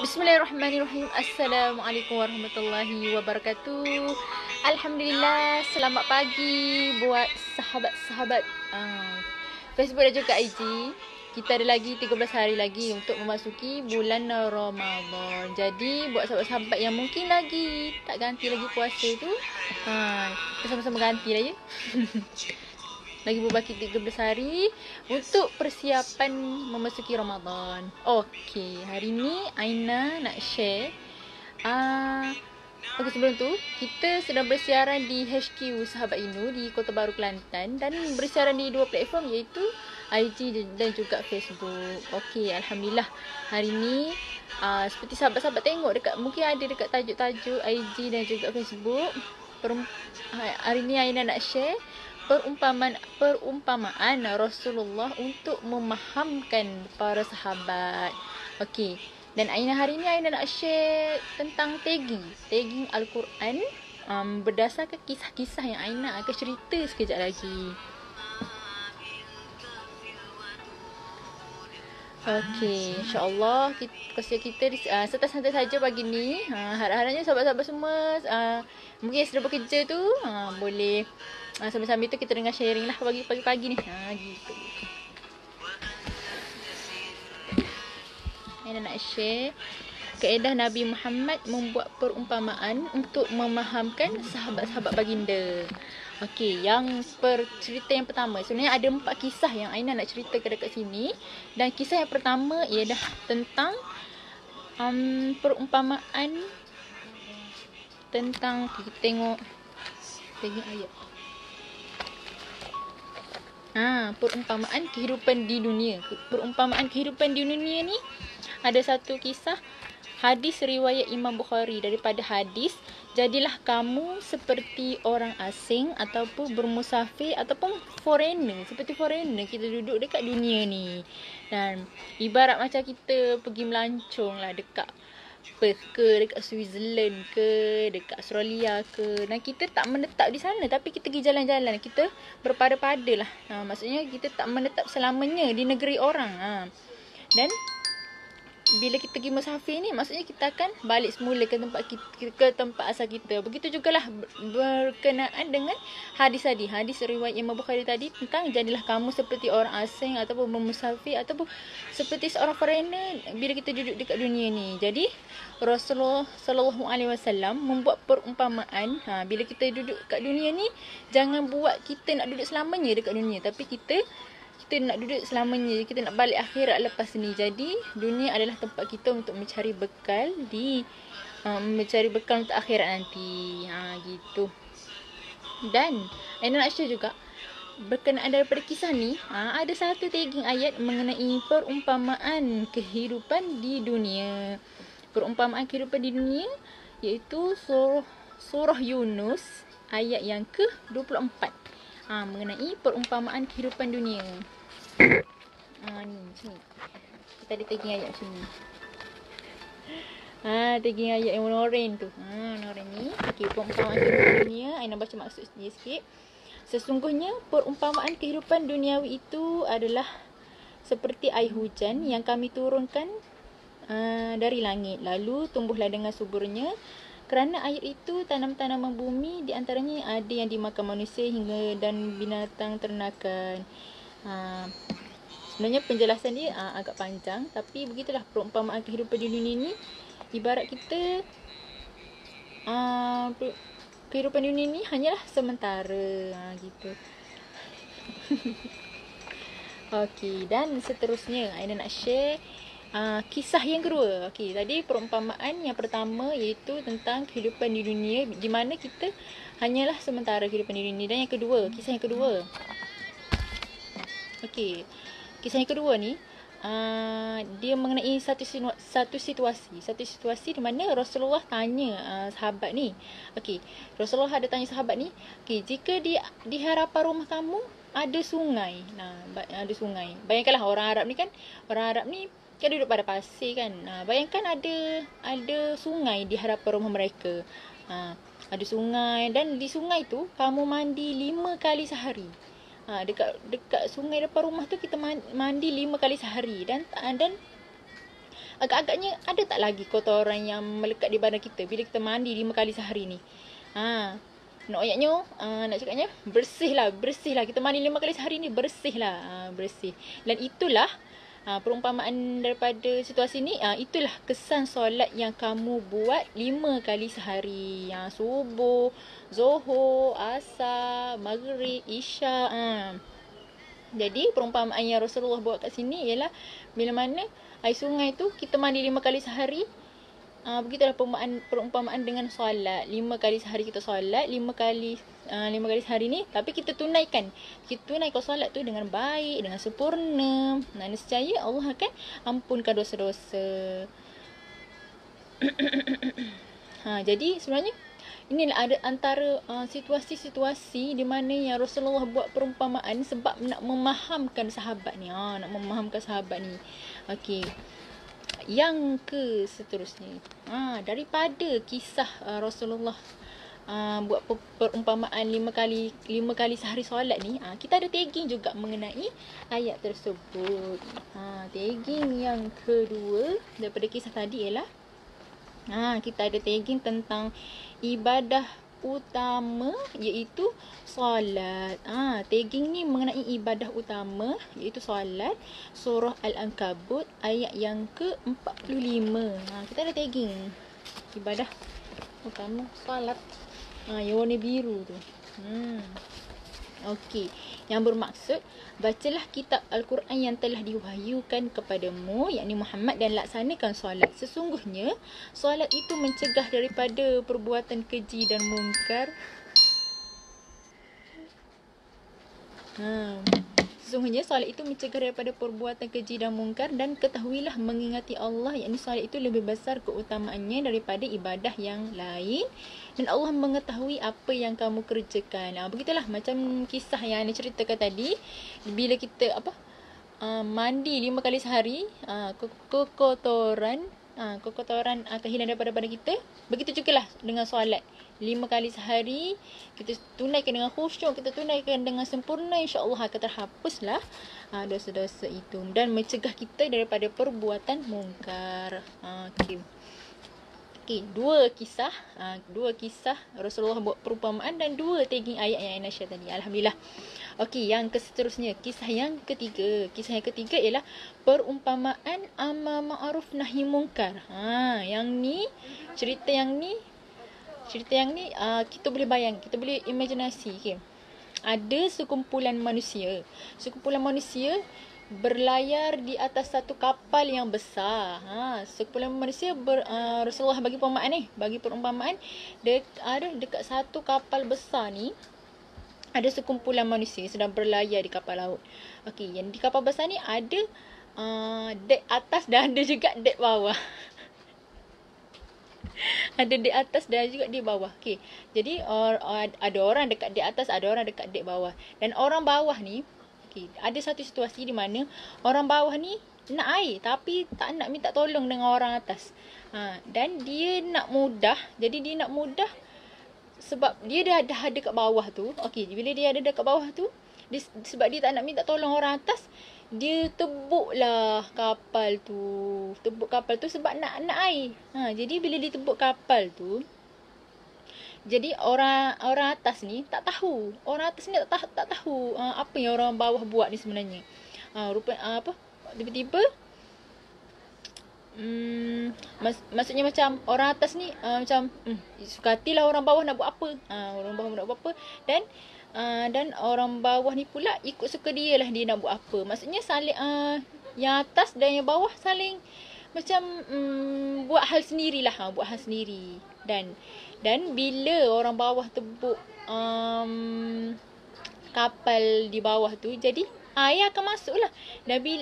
Bismillahirrahmanirrahim. Assalamualaikum warahmatullahi wabarakatuh. Alhamdulillah, selamat pagi buat sahabat-sahabat Facebook dan juga IG. Kita ada lagi 13 hari lagi untuk memasuki bulan Ramadan. Jadi buat sahabat-sahabat yang mungkin lagi tak ganti lagi puasa tu, kita sama-sama ganti lah ya. Lagi berbaki 13 hari untuk persiapan memasuki Ramadan. Okey, hari ni Aina nak share. Okey, sebelum tu kita sedang bersiaran di HQ Sahabat Inu di Kota Baru, Kelantan, dan bersiaran di dua platform iaitu IG dan juga Facebook. Okey, alhamdulillah hari ni seperti sahabat-sahabat tengok dekat, mungkin ada dekat tajuk-tajuk IG dan juga Facebook. Hari ni Aina nak share perumpamaan Rasulullah untuk memahamkan para sahabat. Okey. Dan hari ni Aina nak share tentang tagging Al-Quran berdasarkan kisah-kisah yang Aina akan cerita sekejap lagi. Okey, insya-Allah kita santai-santai saja pagi ni. Harap-harapnya sahabat-sahabat semua mungkin sedang bekerja tu boleh sambil-sambil tu kita dengar sharing lah pagi-pagi ni. Gitu. Saya nak share kaedah Nabi Muhammad membuat perumpamaan untuk memahamkan sahabat-sahabat baginda. Okey, cerita yang pertama. Sebenarnya ada 4 kisah yang Aina nak ceritakan dekat sini. Dan kisah yang pertama ialah tentang perumpamaan tentang, kita tengok ayat. Perumpamaan kehidupan di dunia. Perumpamaan kehidupan di dunia ni ada satu kisah hadis riwayat Imam Bukhari, daripada hadis, jadilah kamu seperti orang asing ataupun bermusafir ataupun foreigner, seperti foreigner kita duduk dekat dunia ni. Dan ibarat macam kita pergi melancong lah dekat Perth ke, dekat Switzerland ke, dekat Australia ke, dan kita tak menetap di sana tapi kita pergi jalan-jalan, kita berpada-pada lah. Maksudnya kita tak menetap selamanya di negeri orang. Dan bila kita pergi musafir ni, maksudnya kita akan balik semula ke tempat asal kita. Begitu jugalah berkenaan dengan hadis riwayat Imam Bukhari tadi tentang jadilah kamu seperti orang asing ataupun bermusafir ataupun seperti seorang foreigner bila kita duduk dekat dunia ni. Jadi Rasulullah sallallahu alaihi wasallam membuat perumpamaan, bila kita duduk kat dunia ni, jangan buat kita nak duduk selamanya dekat dunia, tapi kita nak duduk selamanya, kita nak balik akhirat lepas ni. Jadi dunia adalah tempat kita untuk mencari bekal untuk akhirat nanti. Gitu. Dan Aina nak share juga berkenaan daripada kisah ni, ada satu tagging ayat mengenai perumpamaan kehidupan di dunia. Perumpamaan kehidupan di dunia iaitu surah Yunus ayat yang ke-24. Mengenai perumpamaan kehidupan dunia. Ni sini. Kita ada tagging ayat macam ni. Tagging ayat yang warna oranye tu. Warna oranye ni. Okey, perumpamaan kehidupan dunia. Aina baca maksud dia sikit. Sesungguhnya perumpamaan kehidupan duniawi itu adalah seperti air hujan yang kami turunkan dari langit, lalu tumbuhlah dengan suburnya. Kerana air itu, tanam-tanaman bumi di antaranya ada yang dimakan manusia hingga dan binatang ternakan. Sebenarnya penjelasan dia agak panjang, tapi begitulah perumpamaan kehidupan di dunia ni. Ibarat kita kehidupan dunia ni hanyalah sementara, gitu. Okey, dan seterusnya Aina nak share kisah yang kedua. Okey, tadi perumpamaan yang pertama iaitu tentang kehidupan di dunia, di mana kita hanyalah sementara kehidupan di dunia. Dan yang kedua, kisah yang kedua. Okey, kisah yang kedua ni dia mengenai satu situasi di mana Rasulullah tanya sahabat ni. Okey, Rasulullah ada tanya sahabat ni, okey, jika di hadapan rumah kamu ada sungai. Ada sungai. Bayangkanlah orang Arab ni kan duduk pada pasir kan. Bayangkan ada sungai di hadapan rumah mereka. Ada sungai, dan di sungai tu kamu mandi 5 kali sehari. Dekat sungai depan rumah tu kita mandi 5 kali sehari. Dan agak-agaknya ada tak lagi kotoran yang melekat di badan kita bila kita mandi 5 kali sehari ni. Nak ayatnya, nak cakapnya bersih lah. Kita mandi 5 kali sehari ni bersih lah. Bersih. Dan itulah perumpamaan daripada situasi ni. Itulah kesan solat yang kamu buat 5 kali sehari. Subuh, Zuhur, Asar, Maghrib, Isya. Jadi perumpamaan yang Rasulullah buat kat sini ialah bila mana air sungai tu kita mandi 5 kali sehari. Begitulah perumpamaan dengan solat. 5 kali sehari kita solat, 5 kali sehari ni, tapi kita tunaikan solat tu dengan baik, dengan sempurna. Nescaya Allah akan ampunkan dosa-dosa. Jadi sebenarnya inilah ada antara situasi-situasi di mana yang Rasulullah buat perumpamaan sebab nak memahamkan sahabat ni. Okey. Yang ke seterusnya, daripada kisah Rasulullah buat perumpamaan 5 kali sehari solat ni, kita ada tagging juga mengenai ayat tersebut. Tagging yang kedua daripada kisah tadi ialah kita ada tagging tentang ibadah utama iaitu solat. Tagging ni mengenai ibadah utama iaitu solat, surah Al-Ankabut ayat yang ke-45. Kita ada tagging ibadah utama solat. Yang warna biru tu. Okey, yang bermaksud bacalah kitab Al-Quran yang telah diwahyukan kepadamu, yakni Muhammad, dan laksanakan solat. Sesungguhnya solat itu mencegah daripada perbuatan keji dan mungkar. Sesungguhnya solat itu mencegah daripada perbuatan keji dan mungkar, dan ketahuilah mengingati Allah, yakni solat itu lebih besar keutamaannya daripada ibadah yang lain, dan Allah mengetahui apa yang kamu kerjakan. Begitulah macam kisah yang Ana ceritakan tadi. Bila kita mandi 5 kali sehari, kotoran akan hilang daripada badan kita. Begitu jugalah dengan solat 5 kali sehari, kita tunaikan dengan khusyuk, kita tunaikan dengan sempurna, insya-Allah akan terhapuslah dosa-dosa itu dan mencegah kita daripada perbuatan mungkar. Okey, dua kisah Rasulullah buat perumpamaan dan 2 tagging ayat yang Ana share tadi. Alhamdulillah. Okey, yang seterusnya, kisah yang ketiga ialah perumpamaan amar ma'ruf nahi mungkar. Cerita yang ni kita boleh bayang, kita boleh imajinasi. Okay. Ada sekumpulan manusia berlayar di atas satu kapal yang besar. Sekumpulan manusia Rasulullah bagi perumpamaan ada dekat satu kapal besar ni ada sekumpulan manusia sedang berlayar di kapal laut. Okey, yang di kapal besar ni ada dek atas dan ada juga dek bawah. Ada di atas dan juga di bawah. Okey. Jadi ada orang dekat di atas, ada orang dekat di bawah. Dan orang bawah ni, ada satu situasi di mana orang bawah ni nak air tapi tak nak minta tolong dengan orang atas. Dan dia nak mudah. Jadi dia nak mudah sebab dia dah ada dekat bawah tu. Okey, bila dia ada dekat bawah tu, sebab dia tak nak minta tolong orang atas, dia tebuklah kapal tu. Sebab nak air. Jadi bila dia tebuk kapal tu, jadi orang atas ni tak tahu. Tak tahu apa yang orang bawah buat ni sebenarnya. Tiba-tiba maksudnya macam orang atas ni suka hatilah orang bawah nak buat apa. Dan orang bawah ni pula ikut suka dia lah dia nak buat apa. Maksudnya saling yang atas dan yang bawah saling macam buat hal sendiri. Dan bila orang bawah tebuk kapal di bawah tu, jadi air akan masuk lah.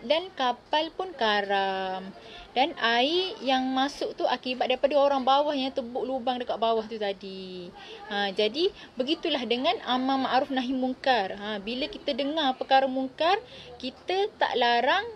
Dan kapal pun karam. Dan air yang masuk tu akibat daripada orang bawah yang tebuk lubang dekat bawah tu tadi. Jadi begitulah dengan amar ma'ruf nahi mungkar. Bila kita dengar perkara mungkar, kita tak larang.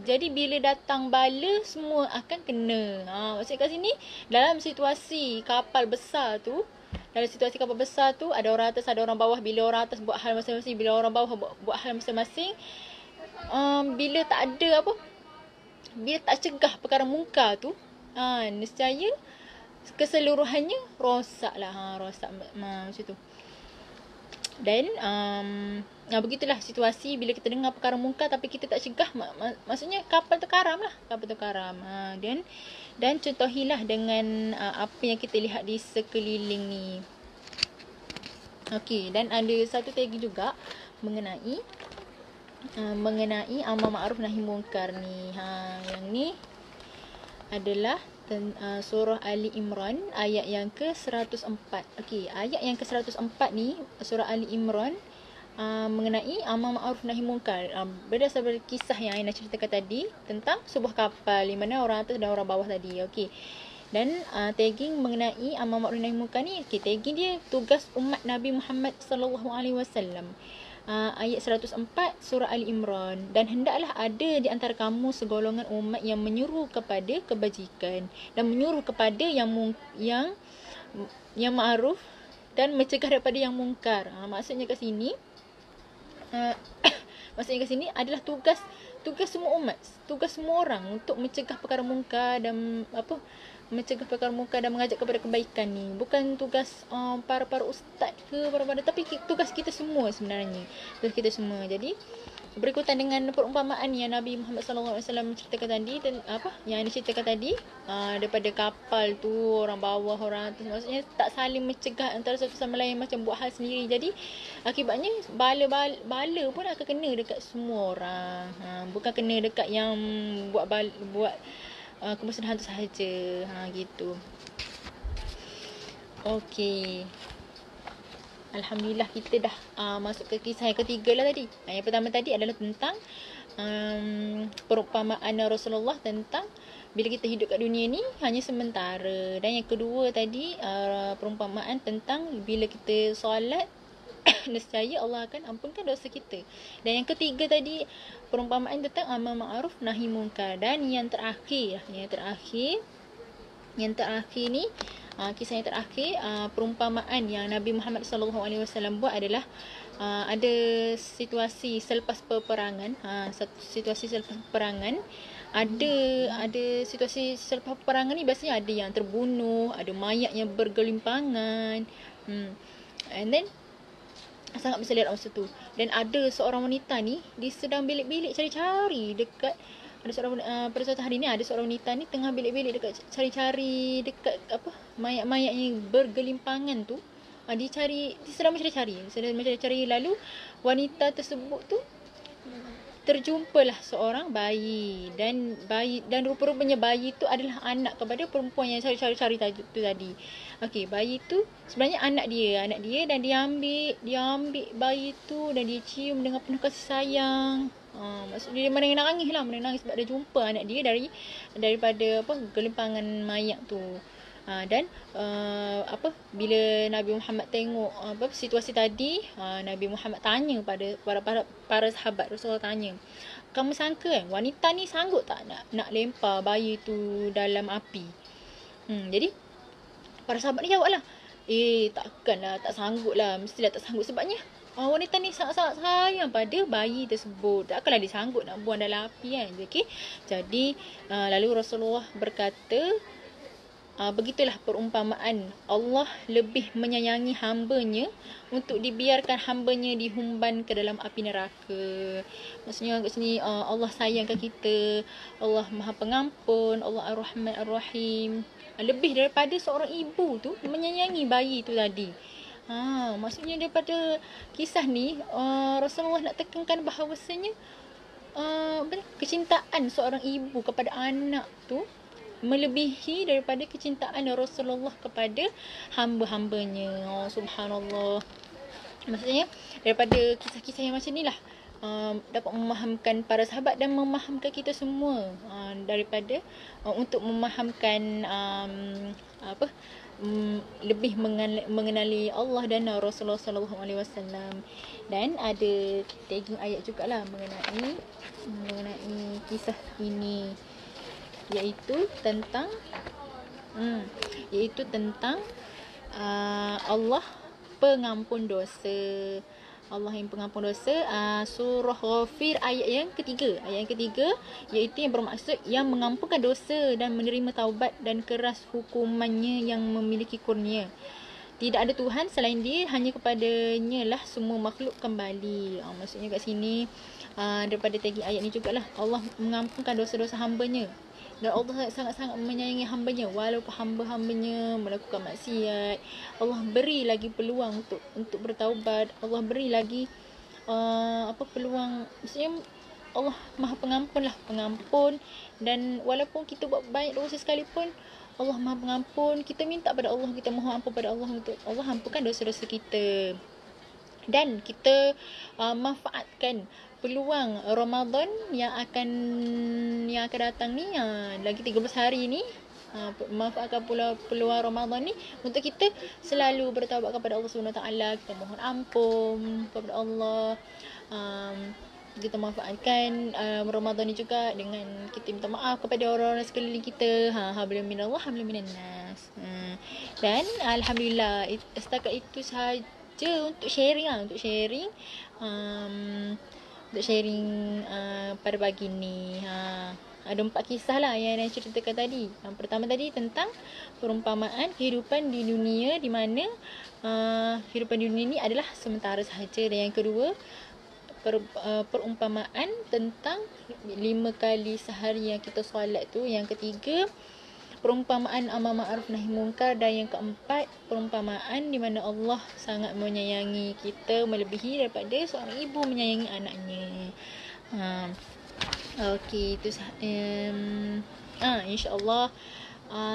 Jadi bila datang bala, semua akan kena. Maksudnya kat sini, dalam situasi kapal besar tu, ada orang atas, ada orang bawah. Bila orang atas buat hal masing-masing, bila orang bawah buat hal masing-masing, bila tak ada bila tak cegah perkara mungkar tu, nescaya keseluruhannya rosak lah. Rosak macam tu. Dan begitulah situasi bila kita dengar perkara mungkar tapi kita tak cegah, maksudnya kapal tu karam lah. Kapal tu karam. Dan contohilah dengan apa yang kita lihat di sekeliling ni. Okey, dan ada satu tagih juga mengenai amar ma'ruf nahi munkar ni. Yang ni adalah surah Ali Imran ayat yang ke-104. Okey, ayat yang ke-104 ni surah Ali Imran mengenai amar ma'ruf nahi munkar. Berdasarkan kisah yang Aina ceritakan tadi tentang sebuah kapal di mana orang atas dan orang bawah tadi. Okey. Dan tagging mengenai amar ma'ruf nahi munkar ni, tagging dia tugas umat Nabi Muhammad sallallahu alaihi wasallam. Ayat 104 surah Ali Imran. Dan hendaklah ada di antara kamu segolongan umat yang menyuruh kepada kebajikan dan menyuruh kepada yang ma'ruf dan mencegah daripada yang mungkar. Maksudnya kat sini adalah tugas semua umat, tugas semua orang untuk mencegah perkara mungkar dan mencegah perkara mungkar dan mengajak kepada kebaikan ni. Bukan tugas para ustaz ke tapi tugas kita semua sebenarnya. Tugas kita semua. Jadi berikutan dengan perumpamaan yang Nabi Muhammad sallallahu alaihi wasallam ceritakan tadi, dan yang diceritakan tadi daripada kapal tu, orang bawah orang atas, maksudnya tak saling mencegah antara satu sama lain, macam buat hal sendiri. Jadi akibatnya bala pun akan kena dekat semua orang. Bukan kena dekat yang buat kemusnahan tu sahaja. Gitu. Okey. Alhamdulillah kita dah masuk ke kisah yang ketiga lah tadi. Yang pertama tadi adalah tentang perumpamaan Rasulullah tentang bila kita hidup kat dunia ni hanya sementara. Dan yang kedua tadi perumpamaan tentang bila kita solat nescaya Allah akan ampunkan dosa kita. Dan yang ketiga tadi perumpamaan tentang amar ma'ruf nahi munkar. Dan yang terakhir ni kisah yang terakhir, perumpamaan yang Nabi Muhammad sallallahu alaihi wasallam buat adalah ada situasi selepas peperangan. Situasi selepas peperangan, ada situasi selepas peperangan ni biasanya ada yang terbunuh, ada mayat yang bergelimpangan. And then sangat berselisih masa tu. Dan ada seorang wanita ni, dia sedang bilik-bilik cari-cari dekat, ada seorang pada suatu hari ni ada seorang wanita ni tengah bilik-bilik dekat cari-cari dekat mayat-mayat yang bergelimpangan tu. Dia sedang mencari-cari. Lalu wanita tersebut tu terjumpalah seorang bayi, dan rupa-rupanya bayi tu adalah anak kepada perempuan yang cari-cari tu tadi. Okey, bayi tu sebenarnya anak dia, dan dia ambil bayi tu dan dia cium dengan penuh kasih sayang. Maksudnya dia menangis sebab dia jumpa anak dia daripada gelimpangan mayat tu. Dan bila Nabi Muhammad tengok situasi tadi, Nabi Muhammad tanya pada para sahabat. Rasulullah tanya, kamu sangka wanita ni sanggup tak nak lempar bayi tu dalam api? Jadi para sahabat ni jawablah, takkanlah, tak sanggup lah, mestilah tak sanggup, sebabnya wanita ni sangat-sangat sayang pada bayi tersebut. Takkanlah dia sanggup nak buang dalam api kan. Okay? Jadi lalu Rasulullah berkata, begitulah perumpamaan Allah lebih menyayangi hambanya untuk dibiarkan hambanya dihumban ke dalam api neraka. Maksudnya kat sini Allah sayangkan kita, Allah Maha Pengampun, Allah Ar-Rahman Ar-Rahim, lebih daripada seorang ibu tu menyayangi bayi tu tadi. Maksudnya daripada kisah ni Rasulullah nak tekankan bahawasanya kecintaan seorang ibu kepada anak tu melebihi daripada kecintaan Rasulullah kepada hamba-hambanya. Subhanallah. Maksudnya daripada kisah-kisah yang macam ni lah dapat memahamkan para sahabat dan memahamkan kita semua, daripada untuk memahamkan lebih mengenali Allah dan Rasulullah sallallahu alaihi wasallam. Dan ada tagging ayat jugalah mengenai kisah ini, iaitu tentang Allah pengampun dosa. Allah yang pengampun dosa. Surah Ghafir ayat yang ketiga. Ayat yang ketiga iaitu yang bermaksud yang mengampunkan dosa dan menerima taubat dan keras hukumannya yang memiliki kurnia. Tidak ada Tuhan selain dia, hanya kepadanya lah semua makhluk kembali. Maksudnya kat sini daripada tagi ayat ni jugalah Allah mengampunkan dosa-dosa hambanya. Dan Allah sangat-sangat menyayangi hambanya walaupun hamba-hambanya melakukan maksiat. Allah beri lagi peluang untuk bertaubat. Allah beri lagi peluang. Maksudnya Allah Maha Pengampun lah, pengampun. Dan walaupun kita buat banyak dosa sekalipun, Allah Maha Pengampun. Kita minta pada Allah, kita mohon ampun pada Allah untuk Allah ampunkan dosa-dosa kita. Dan kita manfaatkan peluang Ramadan yang akan datang ni, lagi 13 hari ni. Manfaatkan peluang Ramadan ni untuk kita selalu bertaubat kepada Allah SWT. Kita mohon ampun kepada Allah. Kita manfaatkan Ramadan ni juga dengan kita minta maaf kepada orang-orang sekeliling kita. Hablum minallah, hablum minan nas. Dan alhamdulillah, setakat itu sahaja untuk sharing pada pagi ni. Ada 4 kisah lah yang saya ceritakan tadi. Yang pertama tadi tentang perumpamaan kehidupan di dunia, di mana kehidupan di dunia ni adalah sementara sahaja. Dan yang kedua, perumpamaan tentang 5 kali sehari yang kita solat tu. Yang ketiga, perumpamaan amar ma'ruf nahi munkar. Dan yang keempat, perumpamaan di mana Allah sangat menyayangi kita melebihi daripada seorang ibu menyayangi anaknya. Okey, itu insya-Allah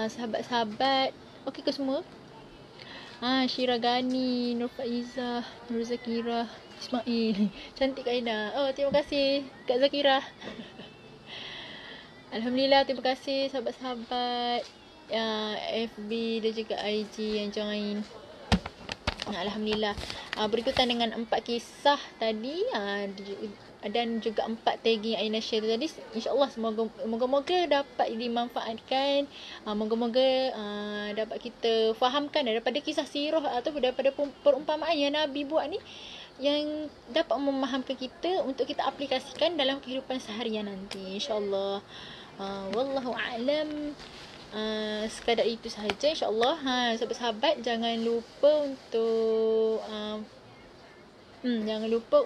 sahabat-sahabat okey ke semua? Syira Gani, Nur Faizah, Nur Zakira, Ismail. Cantik Kak Aina. Terima kasih Kak Zakira. Alhamdulillah, terima kasih sahabat-sahabat FB dan juga IG yang join. Alhamdulillah. Berikutan dengan 4 kisah tadi dan juga 4 tagging Aina share tadi. InsyaAllah moga-moga dapat dimanfaatkan. Moga-moga dapat kita fahamkan daripada kisah sirah atau daripada perumpamaan yang Nabi buat ni, yang dapat memahamkan kita untuk kita aplikasikan dalam kehidupan seharian nanti, insyaAllah. Wallahu a'lam. Sekadar itu sahaja, insyaAllah. Sahabat-sahabat, jangan lupa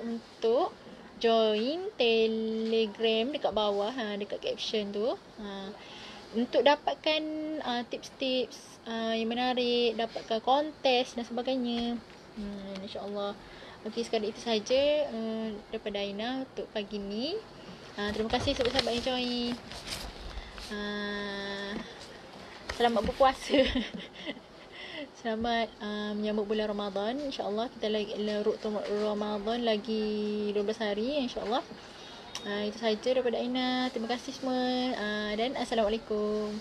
untuk join Telegram dekat bawah, dekat caption tu, untuk dapatkan tips-tips yang menarik, dapatkan kontes dan sebagainya. InsyaAllah. Okey, sekadar itu saja daripada Aina untuk pagi ni. Terima kasih sahabat-sahabat yang join. Selamat berpuasa. Selamat menyambut bulan Ramadan. InsyaAllah kita lagi Ramadan lagi 12 hari, insyaAllah. Itu sahaja daripada Aina. Terima kasih semua. Dan Assalamualaikum.